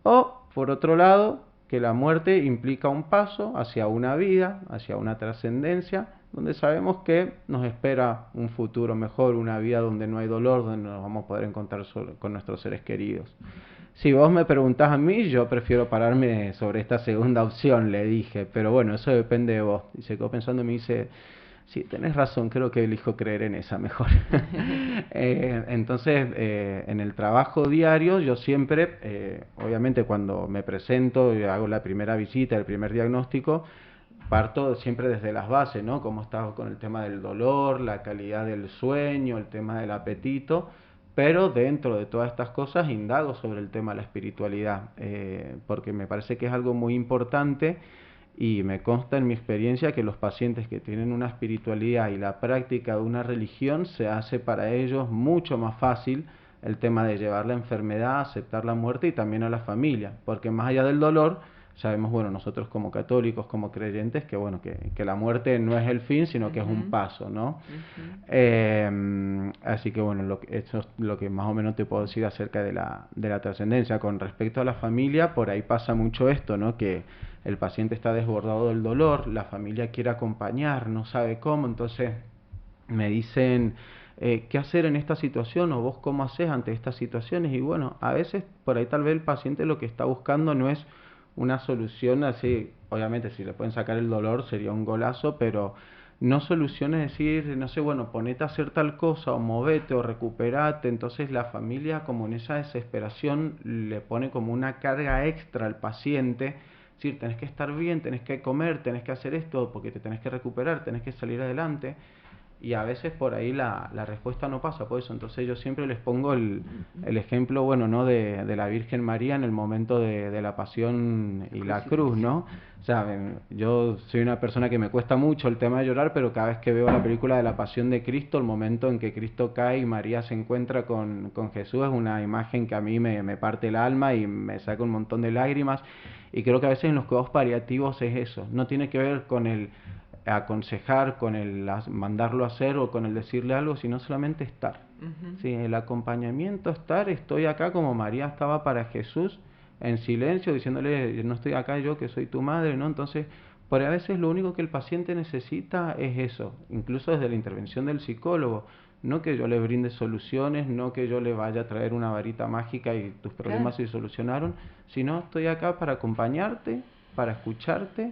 o por otro lado, que la muerte implica un paso hacia una vida, hacia una trascendencia, donde sabemos que nos espera un futuro mejor, una vida donde no hay dolor, donde nos vamos a poder encontrar con nuestros seres queridos. Si vos me preguntás a mí, yo prefiero pararme sobre esta segunda opción, le dije, pero bueno, eso depende de vos. Y se quedó pensando y me dice, sí, tenés razón, creo que elijo creer en esa mejor. Entonces, en el trabajo diario, yo siempre, obviamente cuando me presento y hago la primera visita, el primer diagnóstico, parto siempre desde las bases, ¿no? Cómo estás con el tema del dolor, la calidad del sueño, el tema del apetito, pero dentro de todas estas cosas indago sobre el tema de la espiritualidad, porque me parece que es algo muy importante y me consta en mi experiencia que los pacientes que tienen una espiritualidad y la práctica de una religión se hace para ellos mucho más fácil el tema de llevar la enfermedad, aceptar la muerte y también a la familia, porque más allá del dolor, sabemos, bueno, nosotros como católicos, como creyentes, que bueno, que la muerte no es el fin, sino que es un paso, ¿no? Así que bueno, eso es lo que más o menos te puedo decir acerca de la trascendencia. Con respecto a la familia, por ahí pasa mucho esto, ¿no? Que el paciente está desbordado del dolor, la familia quiere acompañar, no sabe cómo, entonces me dicen, ¿qué hacer en esta situación? O vos cómo haces ante estas situaciones. Y bueno, a veces por ahí tal vez el paciente lo que está buscando no es una solución así, obviamente si le pueden sacar el dolor sería un golazo, pero no soluciones decir, no sé, bueno, ponete a hacer tal cosa o movete o recuperate. Entonces la familia, como en esa desesperación, le pone como una carga extra al paciente, es decir, tenés que estar bien, tenés que comer, tenés que hacer esto porque te tenés que recuperar, tenés que salir adelante. Y a veces por ahí la respuesta no pasa por eso. Entonces yo siempre les pongo el ejemplo, bueno, ¿no? De la Virgen María en el momento de la pasión y la cruz, ¿no? O sea, yo soy una persona que me cuesta mucho el tema de llorar, pero cada vez que veo la película de la Pasión de Cristo, el momento en que Cristo cae y María se encuentra con Jesús, es una imagen que a mí me parte el alma y me saca un montón de lágrimas. Y creo que a veces en los cuidados paliativos es eso, no tiene que ver con el aconsejar, con el mandarlo a hacer o con el decirle algo, sino solamente estar. Sí, el acompañamiento, estar, estoy acá como María estaba para Jesús, en silencio, diciéndole, no estoy acá yo que soy tu madre, ¿no? Entonces, por a veces lo único que el paciente necesita es eso, incluso desde la intervención del psicólogo, no que yo le brinde soluciones, no que yo le vaya a traer una varita mágica y tus problemas se solucionaron, sino estoy acá para acompañarte, para escucharte,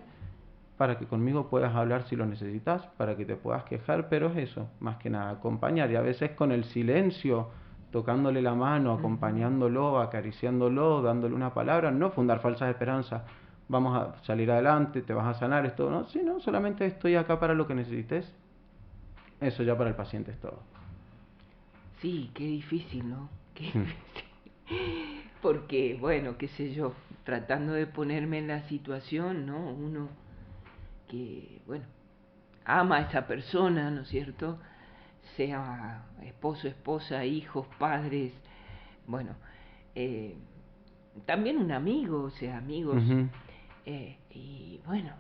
para que conmigo puedas hablar si lo necesitas, para que te puedas quejar, pero es eso, más que nada, acompañar. Y a veces con el silencio, tocándole la mano, acompañándolo, acariciándolo, dándole una palabra, no fundar falsas esperanzas, vamos a salir adelante, te vas a sanar, esto no, sino solamente estoy acá para lo que necesites. Eso ya para el paciente es todo. Sí, qué difícil, ¿no? Qué difícil. Porque, bueno, qué sé yo, tratando de ponerme en la situación, ¿no? Uno que, bueno, ama a esa persona, ¿no es cierto? Sea esposo, esposa, hijos, padres, bueno, también un amigo, o sea, amigos, y bueno,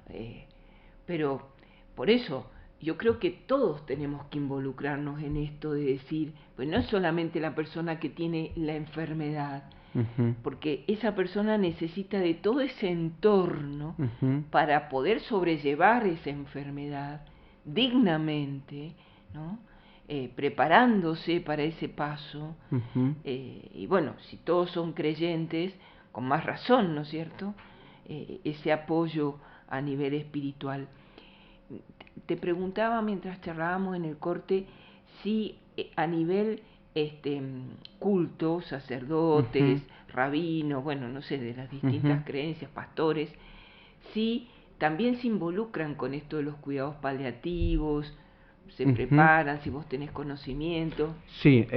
pero por eso yo creo que todos tenemos que involucrarnos en esto de decir, pues no es solamente la persona que tiene la enfermedad, porque esa persona necesita de todo ese entorno para poder sobrellevar esa enfermedad dignamente, ¿no? Preparándose para ese paso. Y bueno, si todos son creyentes, con más razón, ¿no es cierto? Ese apoyo a nivel espiritual. Te preguntaba mientras charlábamos en el corte si a nivel culto, sacerdotes, rabinos, bueno, no sé, de las distintas creencias, pastores, si también se involucran con esto de los cuidados paliativos, se preparan, si vos tenés conocimiento. Sí,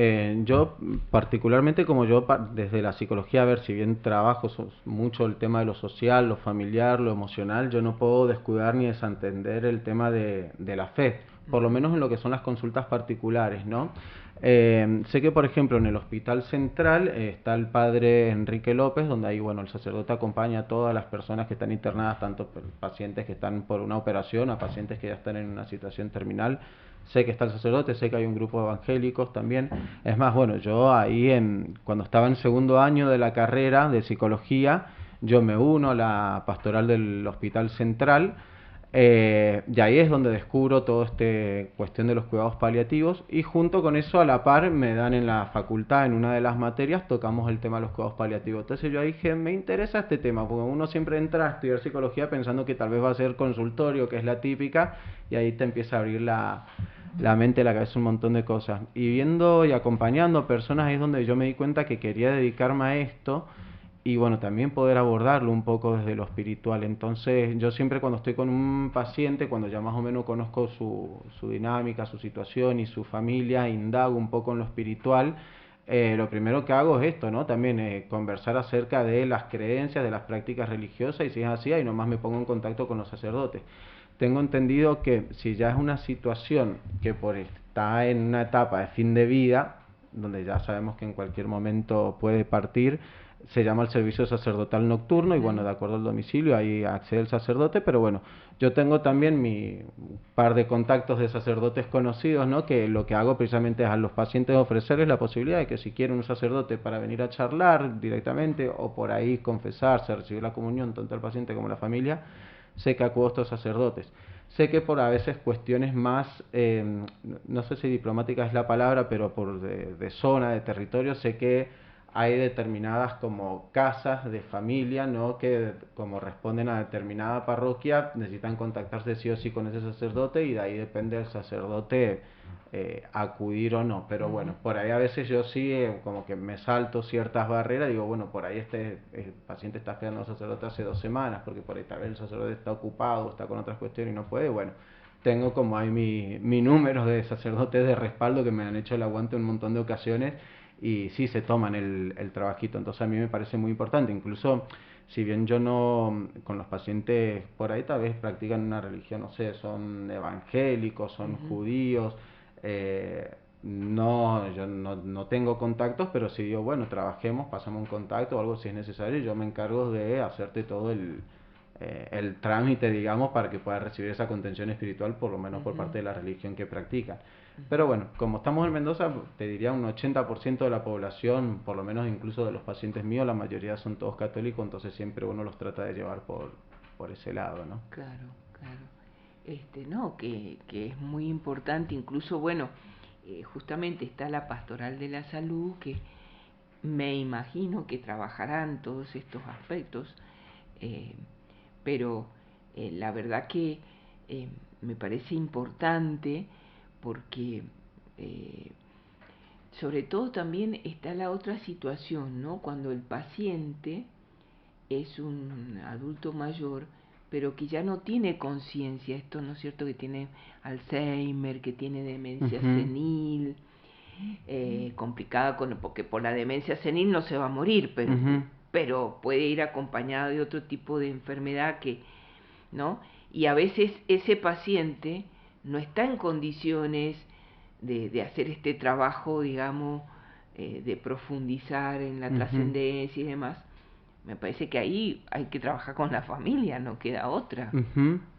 yo particularmente como yo desde la psicología, a ver, si bien trabajo mucho el tema de lo social, lo familiar, lo emocional, yo no puedo descuidar ni desentender el tema de la fe, por lo menos en lo que son las consultas particulares, ¿no? Sé que, por ejemplo, en el Hospital Central está el padre Enrique López, donde ahí, bueno, el sacerdote acompaña a todas las personas que están internadas, tanto pacientes que están por una operación, a pacientes que ya están en una situación terminal. Sé que está el sacerdote, sé que hay un grupo de evangélicos también. Es más, bueno, yo ahí cuando estaba en segundo año de la carrera de psicología, yo me uno a la pastoral del Hospital Central, y ahí es donde descubro toda esta cuestión de los cuidados paliativos, y junto con eso a la par me dan en la facultad, en una de las materias, tocamos el tema de los cuidados paliativos. Entonces yo dije, me interesa este tema, porque uno siempre entra a estudiar psicología pensando que tal vez va a ser consultorio, que es la típica, y ahí te empieza a abrir la mente, la cabeza, un montón de cosas. Y viendo y acompañando personas ahí es donde yo me di cuenta que quería dedicarme a esto y bueno, también poder abordarlo un poco desde lo espiritual. Entonces yo siempre cuando estoy con un paciente, cuando ya más o menos conozco su dinámica, su situación y su familia, indago un poco en lo espiritual. Lo primero que hago es esto, ¿no? También conversar acerca de las creencias, de las prácticas religiosas, y si es así, ahí nomás me pongo en contacto con los sacerdotes. Tengo entendido que si ya es una situación que está en una etapa de fin de vida, donde ya sabemos que en cualquier momento puede partir, se llama el servicio sacerdotal nocturno, y bueno, de acuerdo al domicilio ahí accede el sacerdote, pero bueno, yo tengo también mi par de contactos de sacerdotes conocidos, ¿no? Que lo que hago precisamente es a los pacientes ofrecerles la posibilidad de que si quieren un sacerdote para venir a charlar directamente, o por ahí confesarse, recibir la comunión, tanto el paciente como la familia, sé que acudo a estos sacerdotes. Sé que por a veces cuestiones más, no sé si diplomática es la palabra, pero por de zona, de territorio, sé que hay determinadas como casas de familia, ¿no? Que como responden a determinada parroquia, necesitan contactarse sí o sí con ese sacerdote, y de ahí depende el sacerdote acudir o no. Pero bueno, por ahí a veces yo sí como que me salto ciertas barreras, digo, bueno, por ahí el paciente está esperando al sacerdote hace 2 semanas, porque por ahí tal vez el sacerdote está ocupado, está con otras cuestiones y no puede. Bueno, tengo como ahí mi número de sacerdotes de respaldo que me han hecho el aguante un montón de ocasiones, y sí se toman el trabajito. Entonces a mí me parece muy importante, incluso si bien yo no, con los pacientes por ahí tal vez practican una religión, no sé, son evangélicos, son judíos, no, yo no tengo contactos, pero si digo, bueno, trabajemos, pasamos un contacto o algo si es necesario, yo me encargo de hacerte todo el trámite, digamos, para que puedas recibir esa contención espiritual, por lo menos por parte de la religión que practicas. Pero bueno, como estamos en Mendoza, te diría un 80% de la población, por lo menos incluso de los pacientes míos, la mayoría son todos católicos, entonces siempre uno los trata de llevar por ese lado, ¿no? Claro, claro. No, que es muy importante, incluso, bueno, justamente está la pastoral de la salud, que me imagino que trabajarán todos estos aspectos, eh, pero la verdad que me parece importante porque eh, sobre todo también está la otra situación, ¿no? Cuando el paciente es un adulto mayor, pero que ya no tiene conciencia, esto no es cierto, que tiene Alzheimer, que tiene demencia senil, complicada porque por la demencia senil no se va a morir, pero puede ir acompañada de otro tipo de enfermedad que, ¿no? Y a veces ese paciente no está en condiciones de hacer este trabajo, digamos, de profundizar en la trascendencia y demás. Me parece que ahí hay que trabajar con la familia, no queda otra.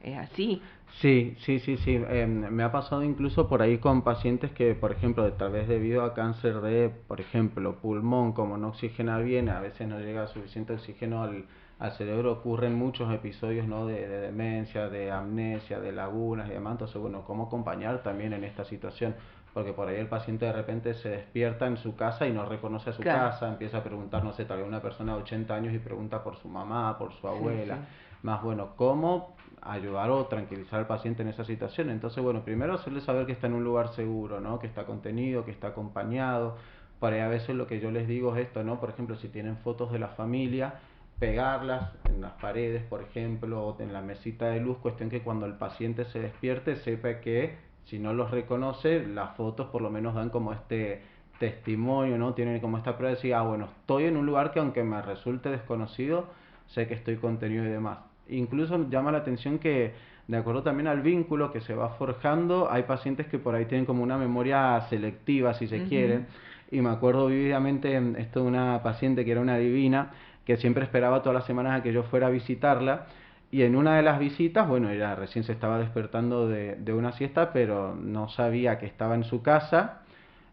Es así. Sí, sí, sí, sí. Me ha pasado incluso por ahí con pacientes que, por ejemplo, tal vez debido a cáncer de, por ejemplo, pulmón, como no oxigena bien, a veces no llega suficiente oxígeno al cerebro, ocurren muchos episodios, ¿no? De demencia, de amnesia, de lagunas y demás. Entonces, bueno, ¿cómo acompañar también en esta situación? Porque por ahí el paciente de repente se despierta en su casa y no reconoce a su casa, empieza a preguntar, no sé, tal vez una persona de 80 años y pregunta por su mamá, por su abuela. Más bueno, ¿cómo ayudar o tranquilizar al paciente en esa situación? Entonces, bueno, primero hacerle saber que está en un lugar seguro, ¿no? Que está contenido, que está acompañado. Por ahí a veces lo que yo les digo es esto, ¿no? Por ejemplo, si tienen fotos de la familia, pegarlas en las paredes, por ejemplo, o en la mesita de luz, cuestión que cuando el paciente se despierte sepa que si no los reconoce, las fotos por lo menos dan como este testimonio, ¿no? Tienen como esta prueba de decir, ah, bueno, estoy en un lugar que aunque me resulte desconocido, sé que estoy contenido y demás. Incluso llama la atención que, de acuerdo también al vínculo que se va forjando, hay pacientes que por ahí tienen como una memoria selectiva, si se quiere, y me acuerdo vividamente esto de una paciente que era una divina, que siempre esperaba todas las semanas a que yo fuera a visitarla, y en una de las visitas, bueno, ella recién se estaba despertando de una siesta, pero no sabía que estaba en su casa,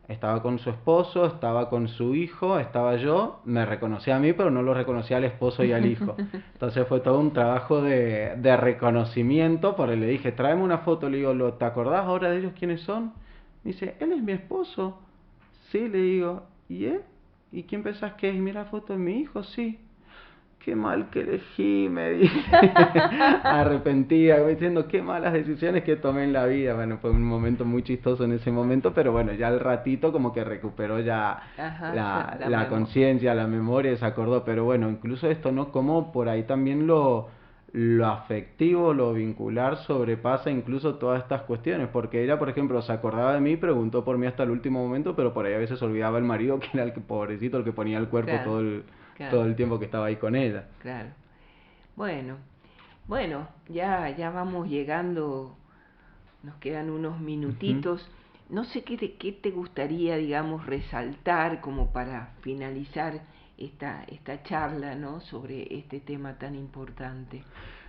estaba con su esposo, estaba con su hijo, estaba yo, me reconocía a mí, pero no lo reconocía al esposo y al hijo. Entonces fue todo un trabajo de reconocimiento, porque le dije, tráeme una foto, le digo, ¿te acordás ahora de ellos quiénes son? Me dice, él es mi esposo. Sí, le digo, ¿y él? ¿Y quién pensás que es? Mira la foto de mi hijo, sí. Qué mal que elegí, me dice, arrepentida, diciendo qué malas decisiones que tomé en la vida. Bueno, fue un momento muy chistoso en ese momento, pero bueno, ya al ratito como que recuperó ya Ajá, la conciencia, la memoria, se acordó. Pero bueno, incluso esto, ¿no? Como por ahí también lo afectivo, lo vincular sobrepasa incluso todas estas cuestiones, porque ella, por ejemplo, se acordaba de mí, preguntó por mí hasta el último momento, pero por ahí a veces olvidaba el marido, que era el que, pobrecito, el que ponía el cuerpo claro, todo claro, el tiempo que estaba ahí con ella. claro. Bueno, bueno, ya vamos llegando, nos quedan unos Ujú. minutitos. No sé qué te gustaría, digamos, resaltar como para finalizar esta charla, ¿no? Sobre este tema tan importante.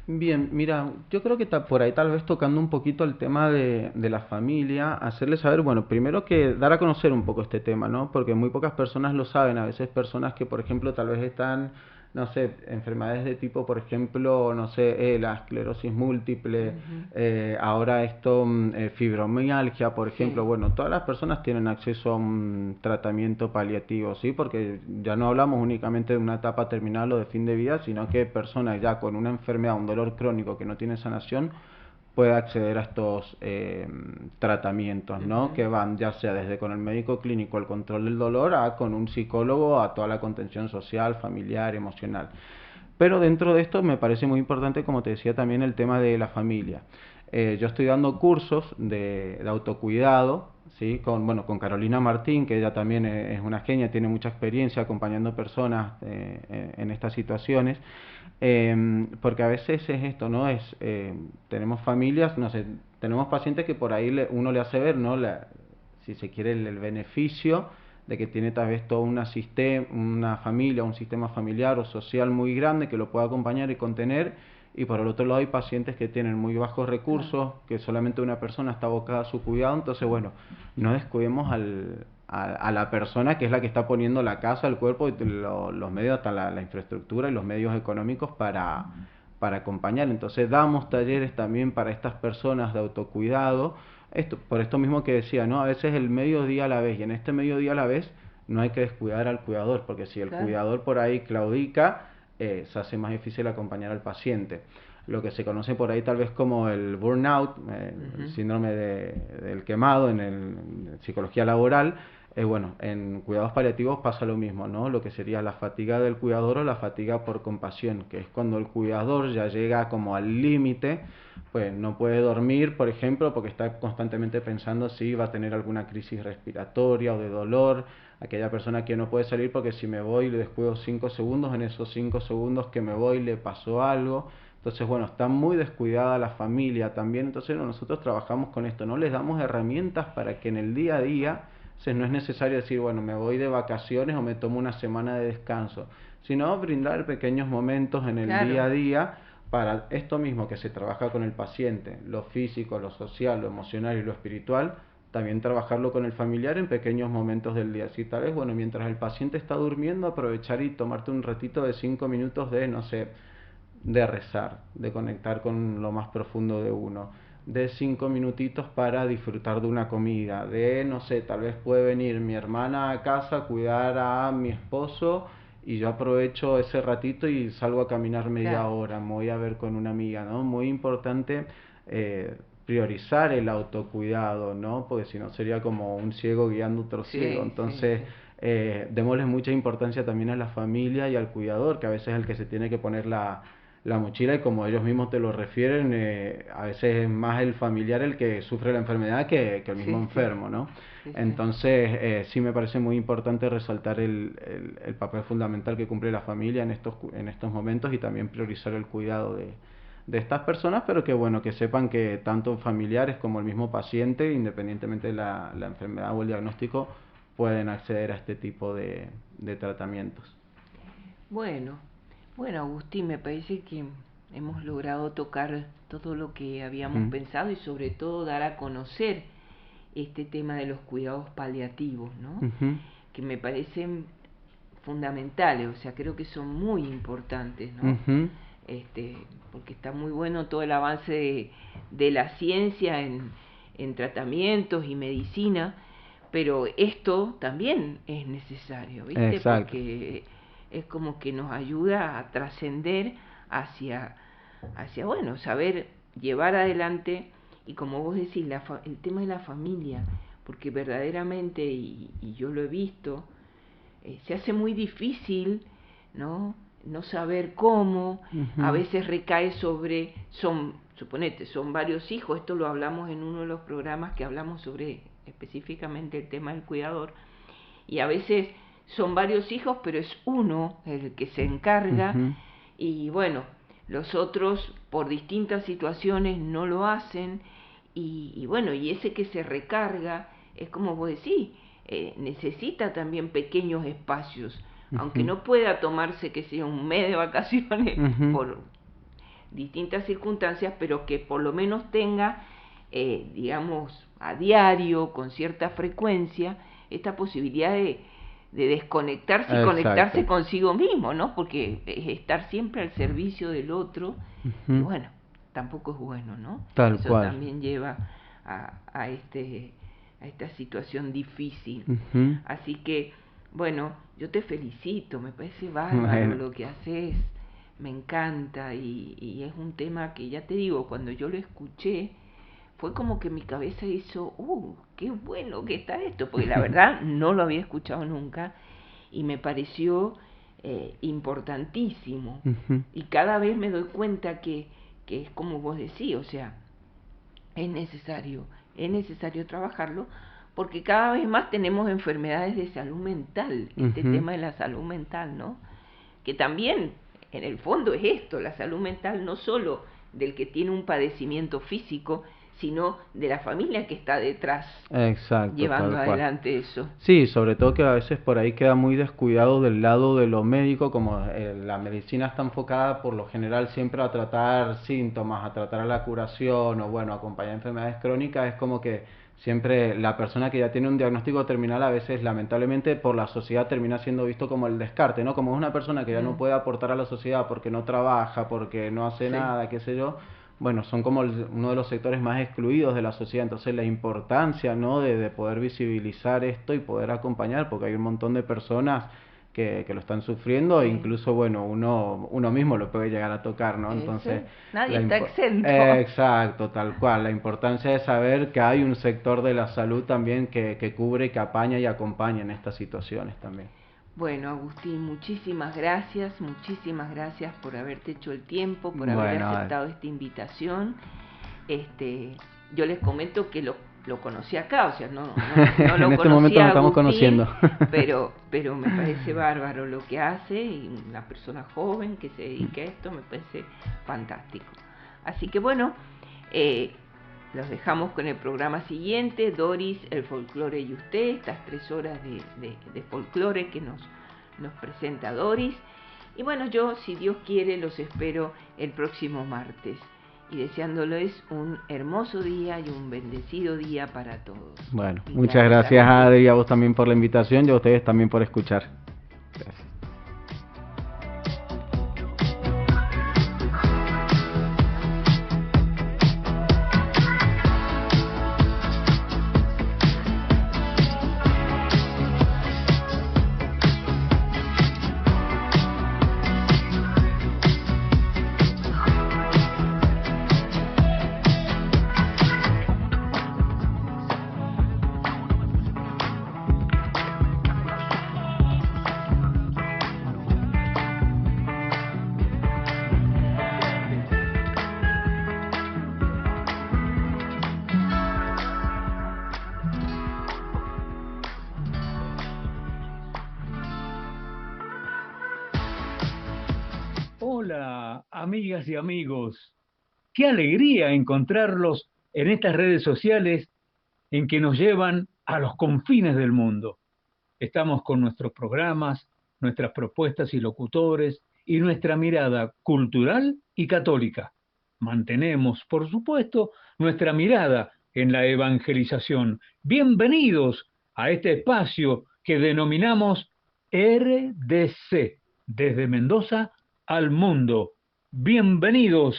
Bien, mira, yo creo que por ahí tal vez tocando un poquito el tema de la familia, hacerle saber, bueno, primero que dar a conocer un poco este tema, ¿no? Porque muy pocas personas lo saben, a veces personas que, por ejemplo, tal vez están, no sé, enfermedades de tipo, por ejemplo, no sé, la esclerosis múltiple, Ujú. ahora esto, fibromialgia, por ejemplo, Sí, bueno, todas las personas tienen acceso a un tratamiento paliativo, ¿sí? Porque ya no hablamos únicamente de una etapa terminal o de fin de vida, sino que personas ya con una enfermedad, un dolor crónico que no tiene sanación, puede acceder a estos tratamientos, ¿no? ujú, Que van ya sea desde con el médico clínico el control del dolor a con un psicólogo a toda la contención social, familiar, emocional. Pero dentro de esto me parece muy importante, como te decía, también el tema de la familia. Yo estoy dando cursos de autocuidado, ¿sí? Bueno, con Carolina Martín, que ella también es una genia, tiene mucha experiencia acompañando personas en estas situaciones, porque a veces es esto, ¿no? Tenemos familias, no sé, tenemos pacientes que por ahí uno le hace ver, ¿no? Si se quiere, el beneficio de que tiene tal vez toda una familia, un sistema familiar o social muy grande que lo pueda acompañar y contener, y por el otro lado hay pacientes que tienen muy bajos claro. recursos, que solamente una persona está abocada a su cuidado, entonces bueno, no descuidemos a la persona que es la que está poniendo la casa, el cuerpo, y los medios, hasta la infraestructura y los medios económicos para acompañar. Entonces damos talleres también para estas personas de autocuidado, por esto mismo que decía, ¿no? A veces el mediodía a la vez, y en este mediodía a la vez no hay que descuidar al cuidador, porque si el Claro. cuidador por ahí claudica, se hace más difícil acompañar al paciente. Lo que se conoce por ahí tal vez como el burnout, el Ujú. síndrome del quemado en psicología laboral, bueno, en cuidados paliativos pasa lo mismo, ¿no? Lo que sería la fatiga del cuidador o la fatiga por compasión, que es cuando el cuidador ya llega como al límite, pues no puede dormir, por ejemplo, porque está constantemente pensando si va a tener alguna crisis respiratoria o de dolor, aquella persona que no puede salir porque si me voy le descuido 5 segundos, en esos 5 segundos que me voy le pasó algo. Entonces, bueno, está muy descuidada la familia también, entonces nosotros trabajamos con esto, no les damos herramientas para que en el día a día, no es necesario decir, bueno, me voy de vacaciones o me tomo una semana de descanso, sino brindar pequeños momentos en el Claro, día a día para esto mismo que se trabaja con el paciente, lo físico, lo social, lo emocional y lo espiritual, también trabajarlo con el familiar en pequeños momentos del día. Si tal vez, bueno, mientras el paciente está durmiendo, aprovechar y tomarte un ratito de 5 minutos de, no sé, de rezar, de conectar con lo más profundo de uno, de 5 minutitos para disfrutar de una comida, de, no sé, tal vez puede venir mi hermana a casa a cuidar a mi esposo y yo aprovecho ese ratito y salgo a caminar media claro. hora, me voy a ver con una amiga, ¿no? Muy importante priorizar el autocuidado, ¿no? Porque si no sería como un ciego guiando otro ciego. Sí, sí, Entonces, sí. démosle mucha importancia también a la familia y al cuidador, que a veces es el que se tiene que poner la mochila, y como ellos mismos te lo refieren, a veces es más el familiar el que sufre la enfermedad que el mismo Sí, sí, enfermo, ¿no? sí, sí. Entonces, sí me parece muy importante resaltar el papel fundamental que cumple la familia en estos momentos, y también priorizar el cuidado de estas personas, pero que bueno, que sepan que tanto familiares como el mismo paciente, independientemente de la enfermedad o el diagnóstico, pueden acceder a este tipo de tratamientos. Bueno, bueno, Agustín, me parece que hemos logrado tocar todo lo que habíamos Ujú, pensado y sobre todo dar a conocer este tema de los cuidados paliativos, ¿no? ujú, Que me parecen fundamentales, o sea, creo que son muy importantes, ¿no? ujú. Este, porque está muy bueno todo el avance de la ciencia en tratamientos y medicina, pero esto también es necesario, ¿viste? Exacto. Porque es como que nos ayuda a trascender hacia, bueno, saber llevar adelante, y como vos decís, el tema de la familia, porque verdaderamente, y yo lo he visto, se hace muy difícil, ¿no? No saber cómo, a Ujú. veces recae sobre, suponete, son varios hijos, esto lo hablamos en uno de los programas que hablamos sobre específicamente el tema del cuidador, y a veces son varios hijos, pero es uno el que se encarga, Ujú. y bueno, los otros por distintas situaciones no lo hacen, y bueno, y ese que se recarga, es como vos decís, necesita también pequeños espacios, aunque Ujú. no pueda tomarse que sea un mes de vacaciones Ujú. por distintas circunstancias, pero que por lo menos tenga, digamos, a diario, con cierta frecuencia, esta posibilidad de desconectarse y conectarse Exacto. consigo mismo, ¿no? Porque es estar siempre al servicio del otro, y Ujú. bueno, tampoco es bueno, ¿no? Tal Eso cual. también lleva a esta situación difícil. Ujú. Así que, bueno, yo te felicito, me parece bárbaro Bueno. lo que haces, me encanta, y es un tema que ya te digo, cuando yo lo escuché, fue como que mi cabeza hizo, qué bueno que está esto, porque la verdad no lo había escuchado nunca y me pareció importantísimo. Ujú. Y cada vez me doy cuenta que es como vos decís, o sea, es necesario trabajarlo, porque cada vez más tenemos enfermedades de salud mental, este Ujú. tema de la salud mental, ¿no? Que también en el fondo es esto, la salud mental no solo del que tiene un padecimiento físico, sino de la familia que está detrás Exacto, llevando tal cual. adelante eso. Sí, sobre todo que a veces por ahí queda muy descuidado del lado de lo médico, como la medicina está enfocada por lo general siempre a tratar síntomas, a tratar la curación, o bueno, acompañar enfermedades crónicas. Es como que siempre la persona que ya tiene un diagnóstico terminal, a veces lamentablemente por la sociedad termina siendo visto como el descarte, ¿no? Como es una persona que ya no Mm, puede aportar a la sociedad porque no trabaja, porque no hace sí. nada, qué sé yo. Bueno, son como uno de los sectores más excluidos de la sociedad. Entonces la importancia, ¿no?, de poder visibilizar esto y poder acompañar, porque hay un montón de personas que lo están sufriendo, e Sí. incluso, bueno, uno mismo lo puede llegar a tocar, ¿no? Entonces, Ese, nadie está exento. exacto, tal cual, la importancia de saber que hay un sector de la salud también que cubre, que apaña y acompaña en estas situaciones también. Bueno, Agustín, muchísimas gracias por haberte hecho el tiempo, por haber Bueno, aceptado esta invitación. Este, yo les comento que lo conocí acá, o sea, no en lo este momento conocía nos a estamos Agustín, conociendo. pero me parece bárbaro lo que hace, y una persona joven que se dedique a esto me parece fantástico. Así que bueno, los dejamos con el programa siguiente, Doris, el folclore y usted, estas 3 horas de folclore que nos presenta Doris. Y bueno, yo, si Dios quiere, los espero el próximo martes. Y deseándoles un hermoso día y un bendecido día para todos. Bueno, Y muchas gracias, gracias, Agustín. Adri, a vos también por la invitación y a ustedes también por escuchar. Gracias. Amigas y amigos, qué alegría encontrarlos en estas redes sociales en que nos llevan a los confines del mundo. Estamos con nuestros programas, nuestras propuestas y locutores y nuestra mirada cultural y católica. Mantenemos, por supuesto, nuestra mirada en la evangelización. Bienvenidos a este espacio que denominamos RDC, desde Mendoza al mundo. Bienvenidos.